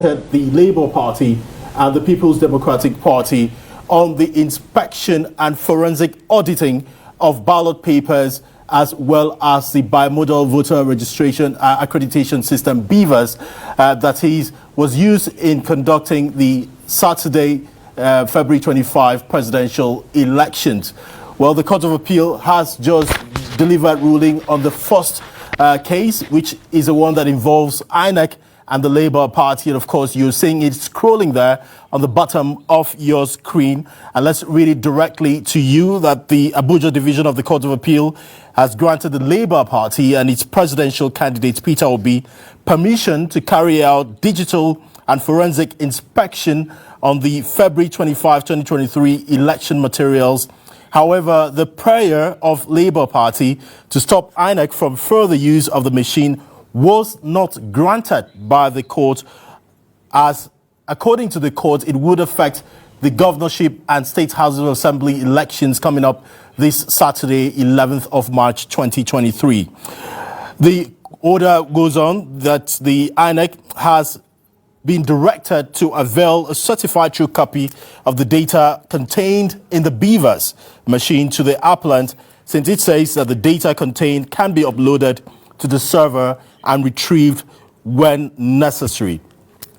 the Labour Party and the People's Democratic Party on the inspection and forensic auditing of ballot papers as well as the bimodal voter registration accreditation system BVAS that was used in conducting the Saturday, February 25 presidential elections. Well, the Court of Appeal has just delivered ruling on the first case, which is the one that involves INEC and the Labour Party. And of course, you're seeing it scrolling there on the bottom of your screen. And let's read it directly to you that the Abuja Division of the Court of Appeal has granted the Labour Party and its presidential candidate, Peter Obi, permission to carry out digital and forensic inspection on the February 25, 2023 election materials. However, the prayer of Labour Party to stop INEC from further use of the machine was not granted by the court, as according to the court, it would affect the governorship and state house of assembly elections coming up this Saturday, 11th of March 2023. The order goes on that the INEC has been directed to avail a certified true copy of the data contained in the BVAS machine to the applicant, since it says that the data contained can be uploaded to the server and retrieved when necessary.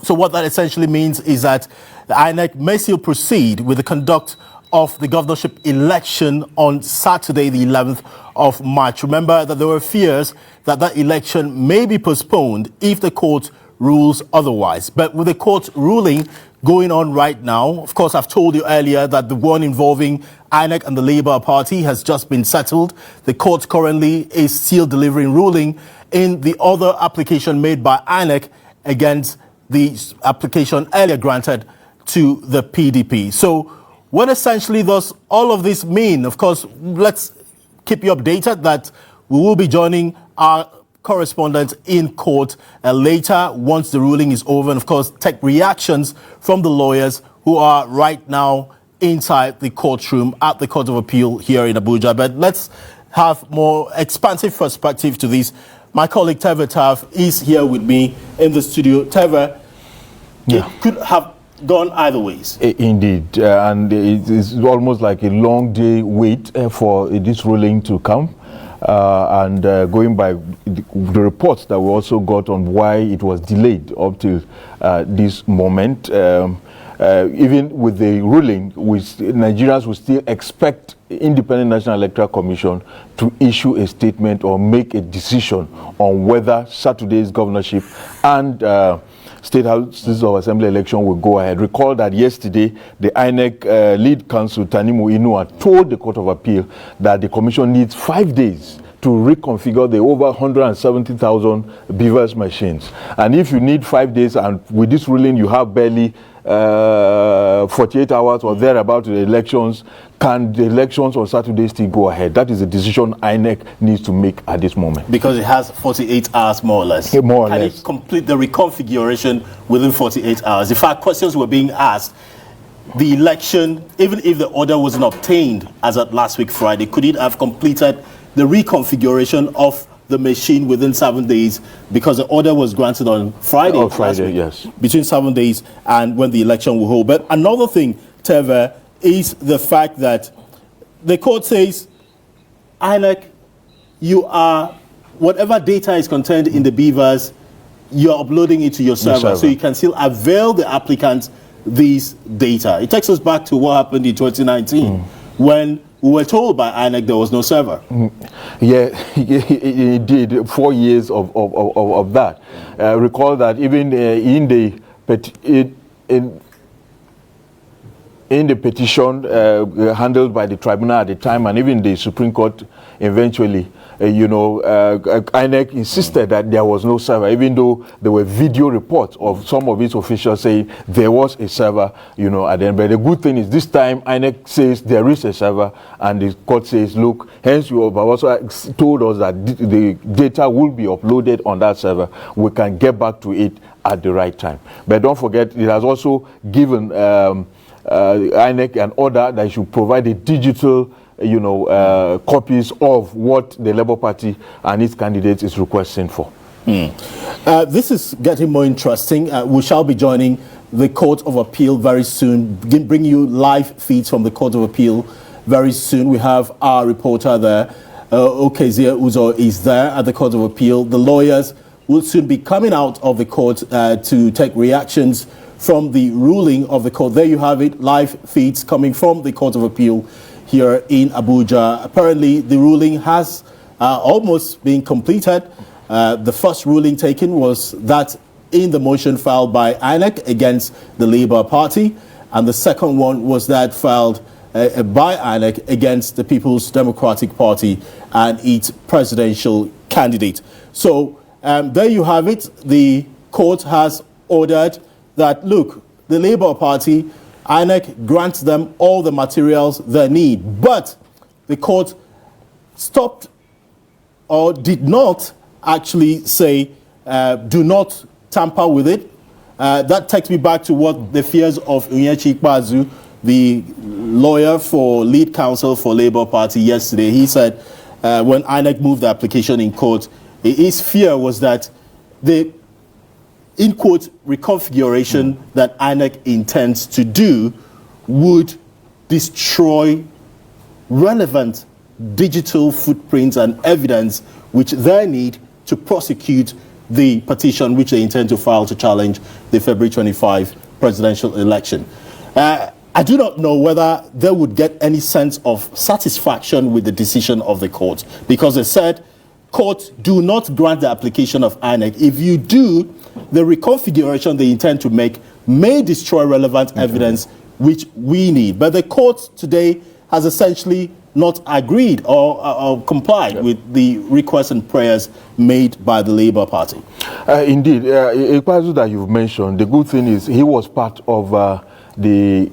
So what that essentially means is that the INEC may still proceed with the conduct of the governorship election on Saturday, the 11th of March. Remember that there were fears that that election may be postponed if the court rules otherwise. But with the court ruling going on right now, of course, I've told you earlier that the one involving INEC and the Labour Party has just been settled. The court currently is still delivering ruling in the other application made by INEC against the application earlier granted to the PDP. So what essentially does all of this mean? Of course, let's keep you updated that we will be joining our correspondent in court later once the ruling is over, and of course take reactions from the lawyers who are right now inside the courtroom at the Court of Appeal here in Abuja. But let's have more expansive perspective to this. My colleague Teva Taf is here with me in the studio. Teva, it could have gone either ways. Indeed, and it's almost like a long day wait for this ruling to come. And going by the reports that we also got on why it was delayed up to this moment, even with the ruling, Nigerians will still expect Independent National Electoral Commission to issue a statement or make a decision on whether Saturday's governorship and State Houses of Assembly election will go ahead. Recall that yesterday, the INEC lead counsel, Tanimu Inua, told the Court of Appeal that the Commission needs 5 days to reconfigure the over 170,000 BVAS machines. And if you need 5 days, and with this ruling you have barely 48 hours or thereabout to the elections, can the elections on Saturday still go ahead? That is a decision INEC needs to make at this moment. Because it has 48 hours more or less. Yeah, more or less. Can it complete the reconfiguration within 48 hours? In fact, questions were being asked. The election, even if the order wasn't obtained as at last week Friday, could it have completed the reconfiguration of the machine within 7 days, because the order was granted on Friday. On Friday, yes. Between 7 days and when the election will hold. But another thing, Teva, is the fact that the court says, INEC, you are, whatever data is contained in the BVAS, you're uploading it to your server, so you can still avail the applicants these data. It takes us back to what happened in 2019 when we were told by INEC there was no server. Yeah, indeed, 4 years of that. Recall that even in the petition handled by the tribunal at the time, and even the Supreme Court eventually, INEC insisted that there was no server, even though there were video reports of some of its officials saying there was a server, at the end. But the good thing is this time INEC says there is a server, and the court says, look, hence you have also told us that the data will be uploaded on that server. We can get back to it at the right time. But don't forget, it has also given INEC an order that it should provide a digital copies of what the Labour Party and its candidates is requesting for. This is getting more interesting. We shall be joining the Court of Appeal very soon, bring you live feeds from the Court of Appeal very soon. We have our reporter there. Okezie Uzo is there at the Court of Appeal. The lawyers will soon be coming out of the court to take reactions from the ruling of the court. There you have it, live feeds coming from the Court of Appeal here in Abuja. Apparently, the ruling has almost been completed. The first ruling taken was that in the motion filed by INEC against the Labour Party, and the second one was that filed by INEC against the People's Democratic Party and its presidential candidate. So there you have it. The court has ordered that, look, the Labour Party, INEC grants them all the materials they need, but the court stopped or did not actually say, do not tamper with it. That takes me back to what the fears of Unyechi Ikpeazu, the lawyer for lead counsel for Labour Party yesterday. He said when INEC moved the application in court, his fear was that the, in quote, reconfiguration that INEC intends to do would destroy relevant digital footprints and evidence which they need to prosecute the petition which they intend to file to challenge the February 25 presidential election. I do not know whether they would get any sense of satisfaction with the decision of the court, because they said, court, do not grant the application of INEC. If you do, the reconfiguration they intend to make may destroy relevant evidence which we need. But the court today has essentially not agreed or complied with the requests and prayers made by the Labour Party. Indeed, Ikpeazu that you've mentioned, the good thing is he was part of the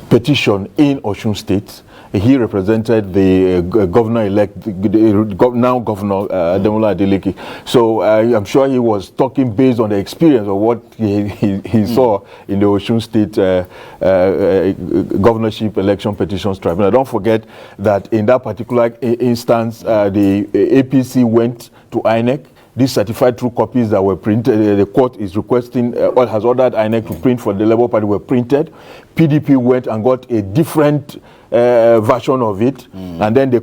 petition in Osun State. He represented the governor-elect, now Governor Ademola Adeleke. So I'm sure he was talking based on the experience of what he saw in the Osun State governorship election petitions tribunal. Don't forget that in that particular instance, the APC went to INEC. These certified true copies that were printed, the court is requesting, or has ordered INEC to print for the Labour Party, were printed. PDP went and got a different version of it, and then the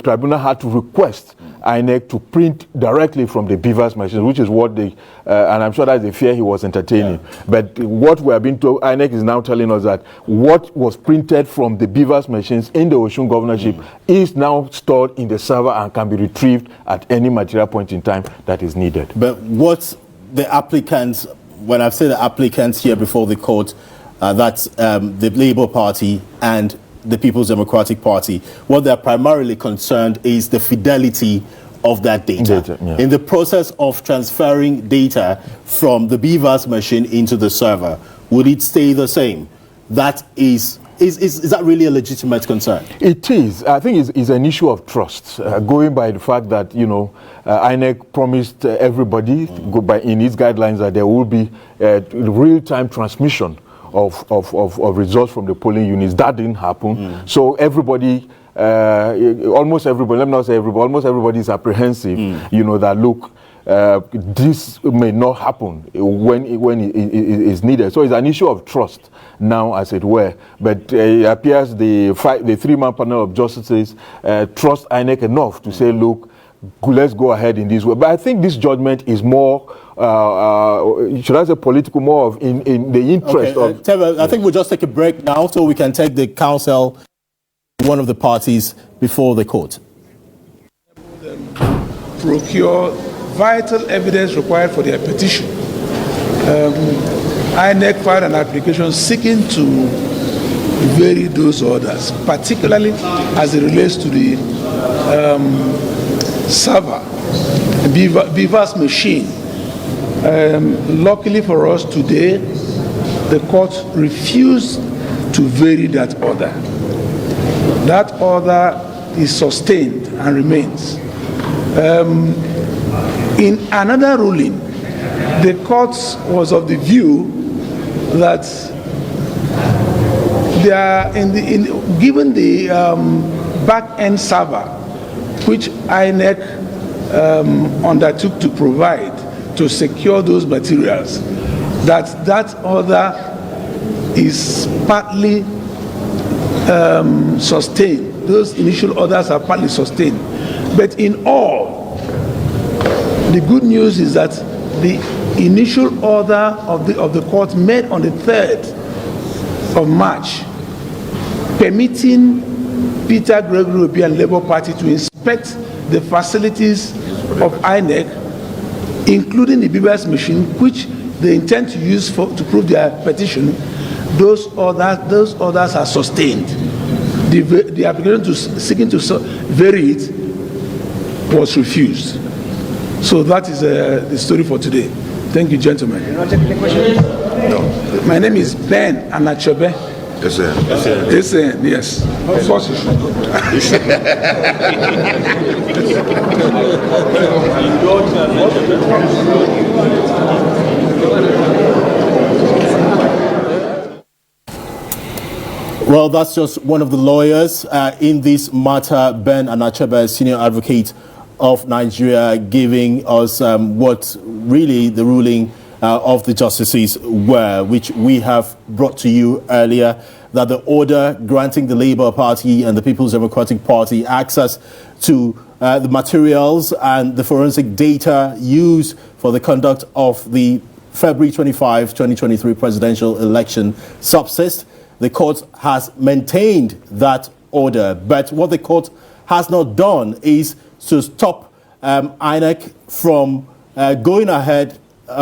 tribunal had to request INEC to print directly from the BVAS machines, which is what they, and I'm sure that's the fear he was entertaining. But what we have been told, INEC is now telling us that what was printed from the BVAS machines in the Osun governorship is now stored in the server and can be retrieved at any material point in time that is needed. But what the applicants, when I've said the applicants here before the court, that's the Labour Party and the People's Democratic Party, what they're primarily concerned is the fidelity of that data. In the process of transferring data from the BVAS machine into the server, would it stay the same? That is that really a legitimate concern? It is. I think it's an issue of trust, going by the fact that, you know, INEC promised everybody in its guidelines that there will be real-time transmission of results from the polling units. That didn't happen. So everybody, almost everybody, let me not say everybody, almost everybody is apprehensive, you know, that look, this may not happen when it is needed. So it's an issue of trust now, as it were. But it appears the three-man panel of justices trust INEC enough to say, look, let's go ahead in this way. But I think this judgment is more, should I say political, more of in the interest of... Teva, I think we'll just take a break now so we can take the counsel, one of the parties, before the court. Procure vital evidence required for their petition. INEC filed an application seeking to vary those orders, particularly as it relates to the server, BVAS machine. Luckily for us today, the court refused to vary that order. That order is sustained and remains. In another ruling, the court was of the view that they are given the back-end server, which INEC undertook to provide to secure those materials, that order is partly sustained. Those initial orders are partly sustained. But in all, the good news is that the initial order of the court made on the 3rd of March, permitting Peter Gregory Obi and Labour Party to inspect the facilities of INEC, including the BVAS machine, which they intend to use to prove their petition. Those orders are sustained. The application seeking to vary it was refused. So that is the story for today. Thank you, gentlemen. No. My name is Ben Anachebe. Yes, sir. Yes. Of course. Well, that's just one of the lawyers in this matter, Ben Anachebe, senior advocate of Nigeria, giving us what really the ruling of the justices were, which we have brought to you earlier, that the order granting the Labour Party and the People's Democratic Party access to the materials and the forensic data used for the conduct of the February 25, 2023 presidential election subsist. The court has maintained that order, but what the court has not done is to stop INEC from going ahead,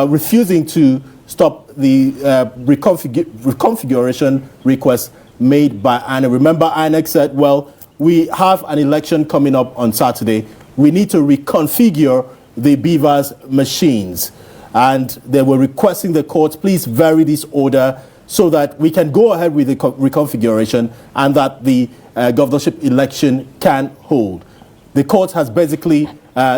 refusing to stop the reconfiguration request made by INEC. Remember, INEC said, well, we have an election coming up on Saturday. We need to reconfigure the BVAS machines. And they were requesting the court, please vary this order so that we can go ahead with the reconfiguration and that the governorship election can hold. The court has basically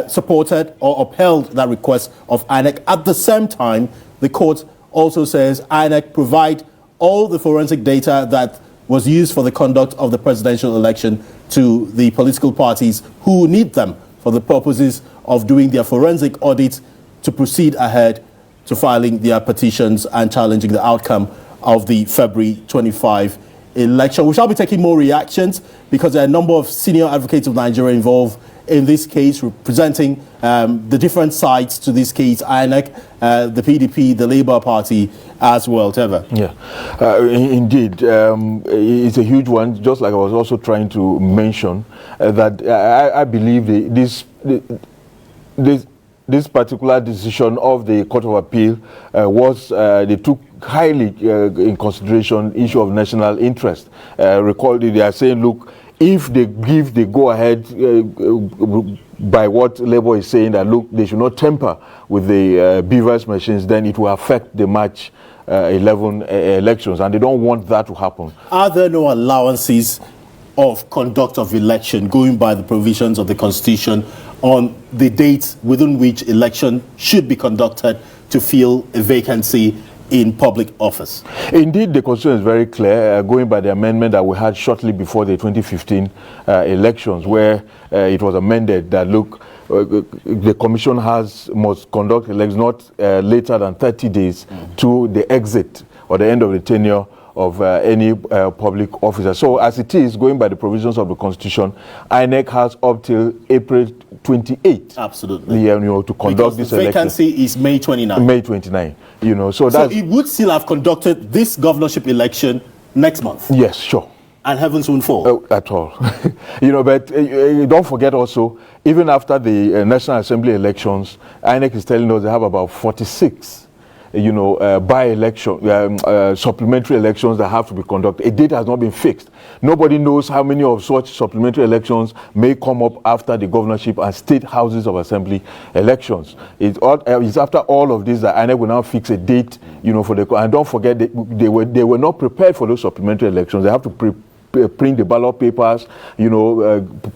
supported or upheld that request of INEC. At the same time, the court also says INEC provide all the forensic data that was used for the conduct of the presidential election to the political parties who need them for the purposes of doing their forensic audits to proceed ahead to filing their petitions and challenging the outcome of the February 25 election. We shall be taking more reactions because there are a number of senior advocates of Nigeria involved in this case, representing the different sides to this case, INEC, the PDP, the Labour Party as well. Teva. Yeah, indeed. It's a huge one, just like I was also trying to mention, that I believe this particular decision of the Court of Appeal they took highly in consideration issue of national interest. Recall they are saying, look, if they give the go-ahead by what Labour is saying, that look, they should not tamper with the BVAS machines, then it will affect the March 11 elections, and they don't want that to happen. Are there no allowances of conduct of election going by the provisions of the Constitution on the dates within which election should be conducted to fill a vacancy in public office? Indeed, the Constitution is very clear, going by the amendment that we had shortly before the 2015 elections, where it was amended that, look, the Commission must conduct elections not later than 30 days to the exit or the end of the tenure of any public officer. So as it is, going by the provisions of the Constitution, INEC has up till April 28. Absolutely. To conduct this election. The vacancy is May 29. May 29. So it would still have conducted this governorship election next month. Yes, sure. And heavens won't fall. At all. But don't forget also, even after the National Assembly elections, INEC is telling us they have about 46 by-election, supplementary elections that have to be conducted. A date has not been fixed. Nobody knows how many of such supplementary elections may come up after the governorship and state houses of assembly elections. It's after all of this that INEC will now fix a date, for the. And don't forget, they were not prepared for those supplementary elections. They have to print the ballot papers,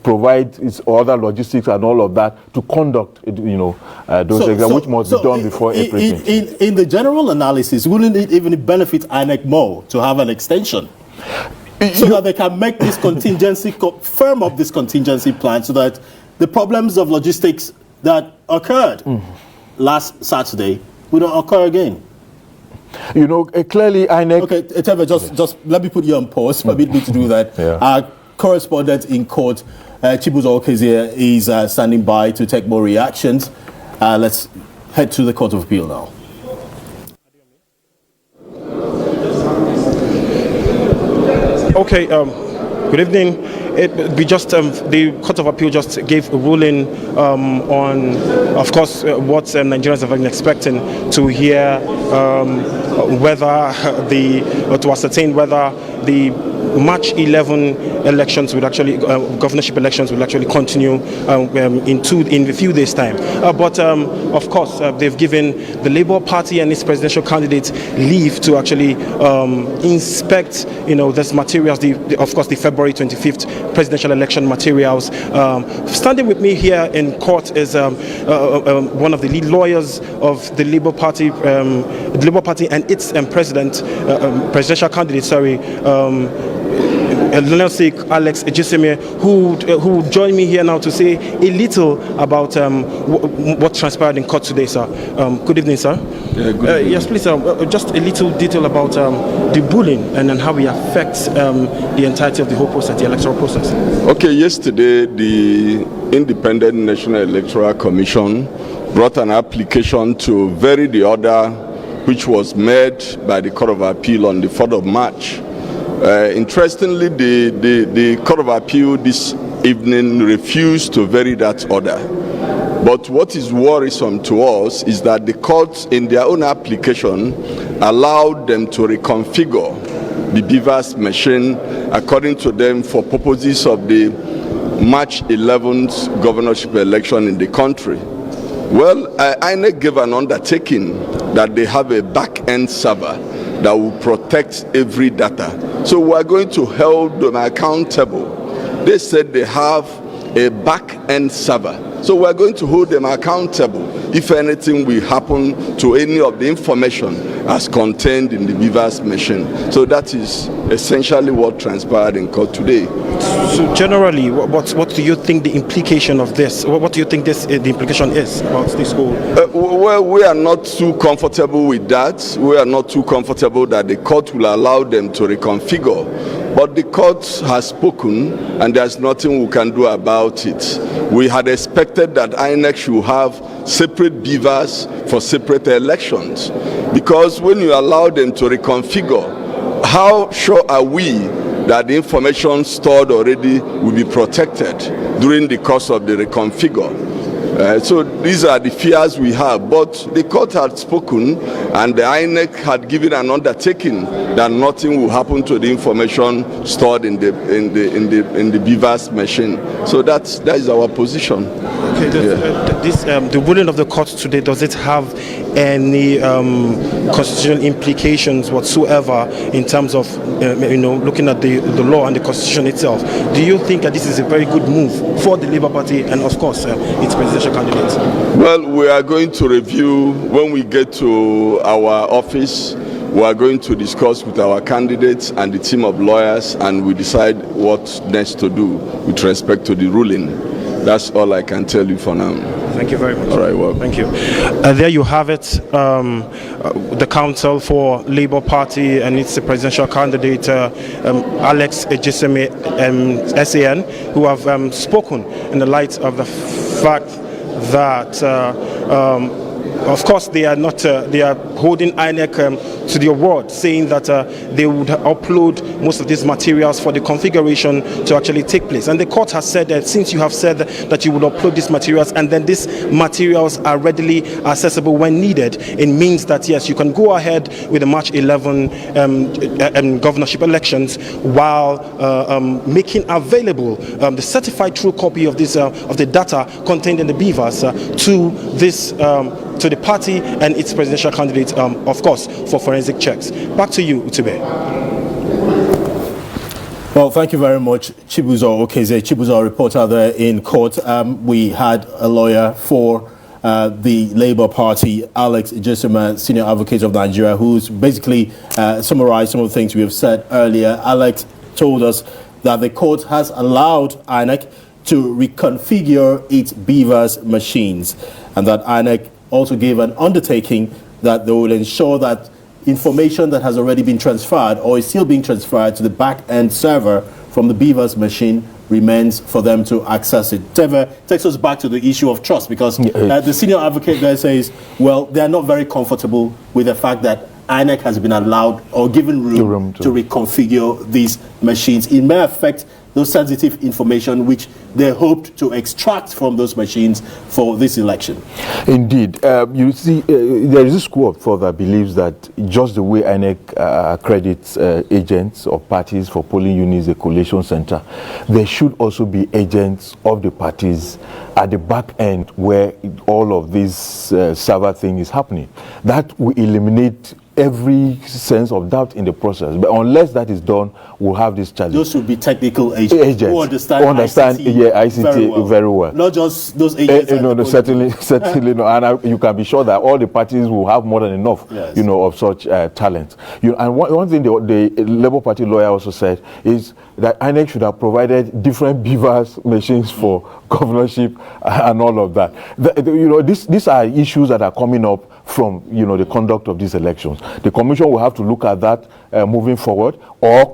provide other logistics and all of that to conduct, those exams, which must be done before April 20. In the general analysis, wouldn't it even benefit INEC more to have an extension? So that they can make this contingency, firm up this contingency plan so that the problems of logistics that occurred last Saturday will not occur again. You know, clearly INEC... Okay, Teve, just let me put you on pause. Permit me to do that. Yeah. Our correspondent in court, Chibuzo Okezie, is standing by to take more reactions. Let's head to the Court of Appeal now. Okay, good evening. The Court of Appeal just gave a ruling on, of course, what Nigerians have been expecting to hear, to ascertain whether the March 11 elections would actually, governorship elections will actually continue in a few days' time. But of course, they've given the Labour Party and its presidential candidate leave to actually inspect, this materials. Of course, the February 25th presidential election materials. Standing with me here in court is one of the lead lawyers of the Labour Party, and its presidential candidate. Alex Ejiseme, who joined me here now to say a little about what transpired in court today, sir. Good evening, sir. Yeah, good evening. Yes, please, just a little detail about the bullying and then how it affects the entirety of the whole process, the electoral process. Okay, yesterday the Independent National Electoral Commission brought an application to vary the order which was made by the Court of Appeal on the 4th of March. Interestingly, the Court of Appeal this evening refused to vary that order. But what is worrisome to us is that the court, in their own application, allowed them to reconfigure the BVAS machine according to them for purposes of the March 11th governorship election in the country. Well, INEC gave an undertaking that they have a back-end server that will protect every data. So we are going to hold them accountable. They said they have a back-end server. So we are going to hold them accountable if anything will happen to any of the information as contained in the BVAS machine. So that is essentially what transpired in court today. So generally, what do you think the implication of this? What do you think the implication is about this whole? Well, we are not too comfortable with that. We are not too comfortable that the court will allow them to reconfigure. But the court has spoken, and there's nothing we can do about it. We had expected that INEC should have separate BVAS for separate elections, because when you allow them to reconfigure, how sure are we that the information stored already will be protected during the course of the reconfigure? So these are the fears we have, but the court had spoken and the INEC had given an undertaking that nothing will happen to the information stored in the BVAS machine. So that is our position. Okay, the ruling of the court today, does it have any constitutional implications whatsoever in terms of looking at the law and the constitution itself? Do you think that this is a very good move for the Labour Party and of course its presidential candidate? Well, we are going to review when we get to our office. We are going to discuss with our candidates and the team of lawyers, and we decide what next to do with respect to the ruling. That's all I can tell you for now. Thank you very much. All right, well. Thank you. There you have it. The counsel for Labour Party and its presidential candidate, Alex Ejiseme, SAN, who have spoken in the light of the fact that of course they are not they are holding INEC to the award, saying that they would upload most of these materials for the configuration to actually take place. And the court has said that since you have said that you would upload these materials and then these materials are readily accessible when needed, it means that yes, you can go ahead with the March 11 governorship elections while making available the certified true copy of this of the data contained in the BVAS to this to the party and its presidential candidate, of course, for forensic checks. Back to you, Utube. Well, thank you very much, Chibuzo Okezie. Chibuzo, reporter there in court. We had a lawyer for the Labour Party, Alex Ejiseme, senior advocate of Nigeria, who's basically summarized some of the things we have said earlier. Alex told us that the court has allowed INEC to reconfigure its BVAS machines, and that INEC also gave an undertaking that they will ensure that information that has already been transferred or is still being transferred to the back-end server from the BVAS machine remains for them to access it. Teva takes us back to the issue of trust, because the senior advocate there says, well, they're not very comfortable with the fact that INEC has been allowed or given room to reconfigure these machines. It may affect those sensitive information which they hoped to extract from those machines for this election. Indeed. You see, there is a school of thought that believes that just the way INEC accredits agents or parties for polling units, the collation center, there should also be agents of the parties at the back end where all of this server thing is happening. That will eliminate every sense of doubt in the process. But unless that is done, we'll have this challenge. Those should be technical agents who understand ICT very well. Not just those agents. No, certainly no. And you can be sure that all the parties will have more than enough, of such talent. And one thing the Labour Party lawyer also said is that INEC should have provided different BVAS machines for governorship and all of that. These are issues that are coming up from the conduct of these elections. The commission will have to look at that moving forward, or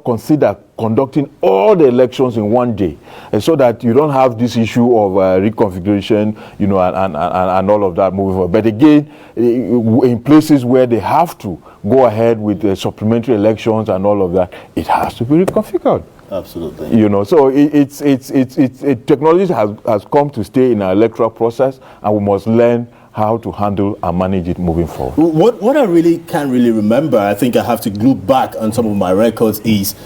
consider conducting all the elections in one day, so that you don't have this issue of reconfiguration, and all of that moving forward. But again, in places where they have to go ahead with supplementary elections and all of that, it has to be reconfigured. Absolutely. So it's technology has come to stay in our electoral process, and we must learn how to handle and manage it moving forward. What I really can't really remember, I think I have to look back on some of my records, is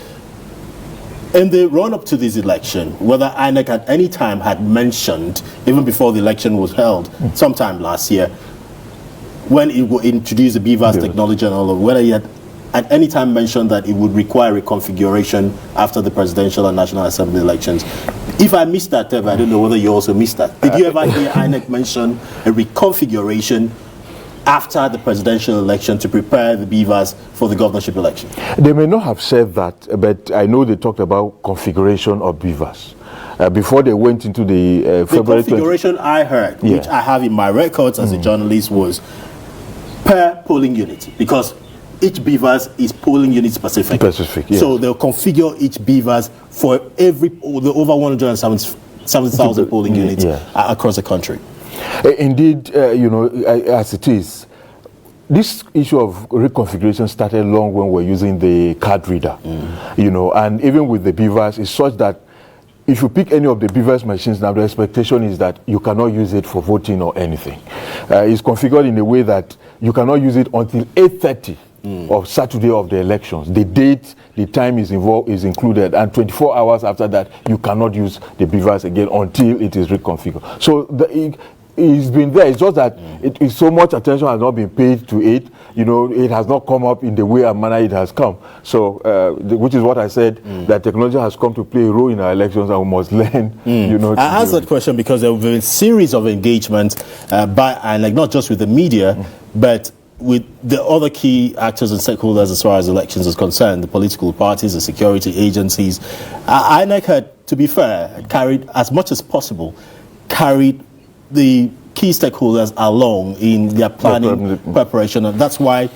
in the run-up to this election, whether INEC at any time had mentioned, even before the election was held, sometime last year, when it would introduce the BVAS technology and all of, whether it had at any time mentioned that it would require a configuration after the presidential and national assembly elections. If I missed that, Teva, I don't know whether you also missed that. Did you ever hear INEC mention a reconfiguration after the presidential election to prepare the BVAS for the governorship election? They may not have said that, but I know they talked about configuration of BVAS. Before they went into the February configuration I heard, which I have in my records as a journalist, was per polling unit, because each BVAS is polling unit specific. So they'll configure each BVAS for the over 107,000 polling units across the country. Indeed, as it is, this issue of reconfiguration started long when we're using the card reader, and even with the BVAS, it's such that if you pick any of the BVAS machines now, the expectation is that you cannot use it for voting or anything. It's configured in a way that you cannot use it until 8:30 of Saturday of the elections. The date, the time is included, and 24 hours after that, you cannot use the BVAS again until it is reconfigured. So it's been there. It's just that so much attention has not been paid to it. It has not come up in the way and manner it has come. So, which is what I said, that technology has come to play a role in our elections, and we must learn. I asked that question because there have been a series of engagements by INEC, not just with the media, but with the other key actors and stakeholders as far as elections is concerned, the political parties, the security agencies. INEC had, to be fair, carried as much as possible, the key stakeholders along in their planning, preparation, and that's why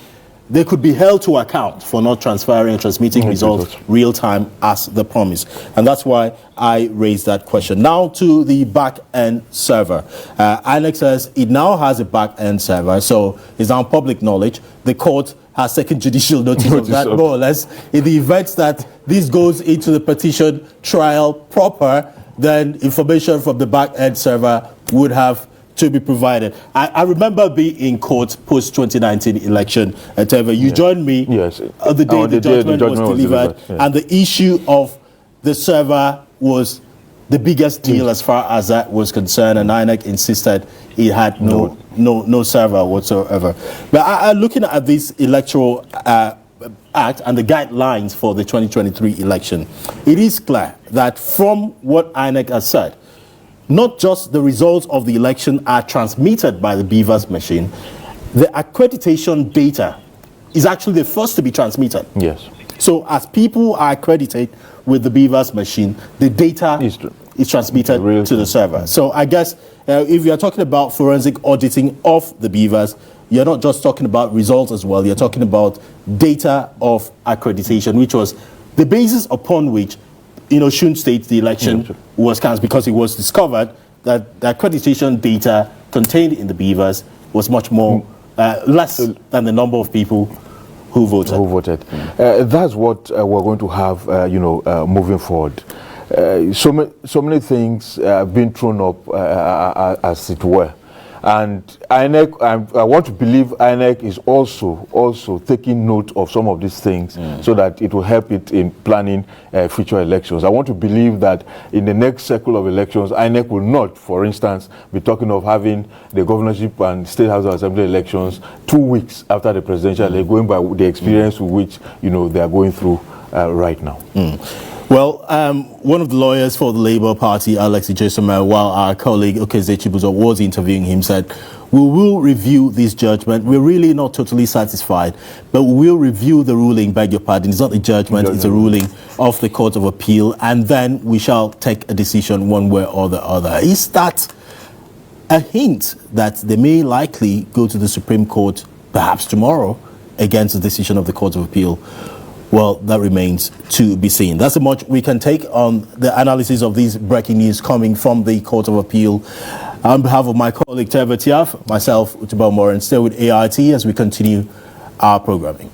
they could be held to account for not transferring and transmitting results real time as the promise. And that's why I raised that question. Now to the back-end server. INEC says it now has a back-end server, so it's now public knowledge. The court has taken judicial notice of that, more or less. In the event that this goes into the petition trial proper, then information from the back-end server would have to be provided. I remember being in court post-2019 election. Teva, you joined me the day the judgment was delivered, and the issue of the server was the biggest deal as far as that was concerned, and INEC insisted it had no server whatsoever. But looking at this electoral act and the guidelines for the 2023 election, it is clear that from what INEC has said, not just the results of the election are transmitted by the BVAS machine, the accreditation data is actually the first to be transmitted. Yes. So as people are accredited with the BVAS machine, the data is transmitted to the server. So I guess if you are talking about forensic auditing of the BVAS, you're not just talking about results as well. You're talking about data of accreditation, which was the basis upon which, Osun State, the election was cancelled, because it was discovered that the accreditation data contained in the BVAS was much more less than the number of people who voted. That's what we're going to have, moving forward. So many things have been thrown up, as it were. And INEC, I want to believe INEC is also taking note of some of these things so that it will help it in planning future elections. I want to believe that in the next cycle of elections, INEC will not, for instance, be talking of having the governorship and state house of assembly elections 2 weeks after the presidential election, going by the experience with which they are going through right now. Well, one of the lawyers for the Labour Party, Alex Ejosome, while our colleague Okeze Chibuzo was interviewing him, said, we will review this judgment. We're really not totally satisfied, but we will review the ruling, beg your pardon. It's not a judgment, it's a ruling of the Court of Appeal, and then we shall take a decision one way or the other. Is that a hint that they may likely go to the Supreme Court, perhaps tomorrow, against the decision of the Court of Appeal? Well, that remains to be seen. That's how much we can take on the analysis of these breaking news coming from the Court of Appeal. On behalf of my colleague Teva Tiaf, myself, Utubal Moran, stay with AIT as we continue our programming.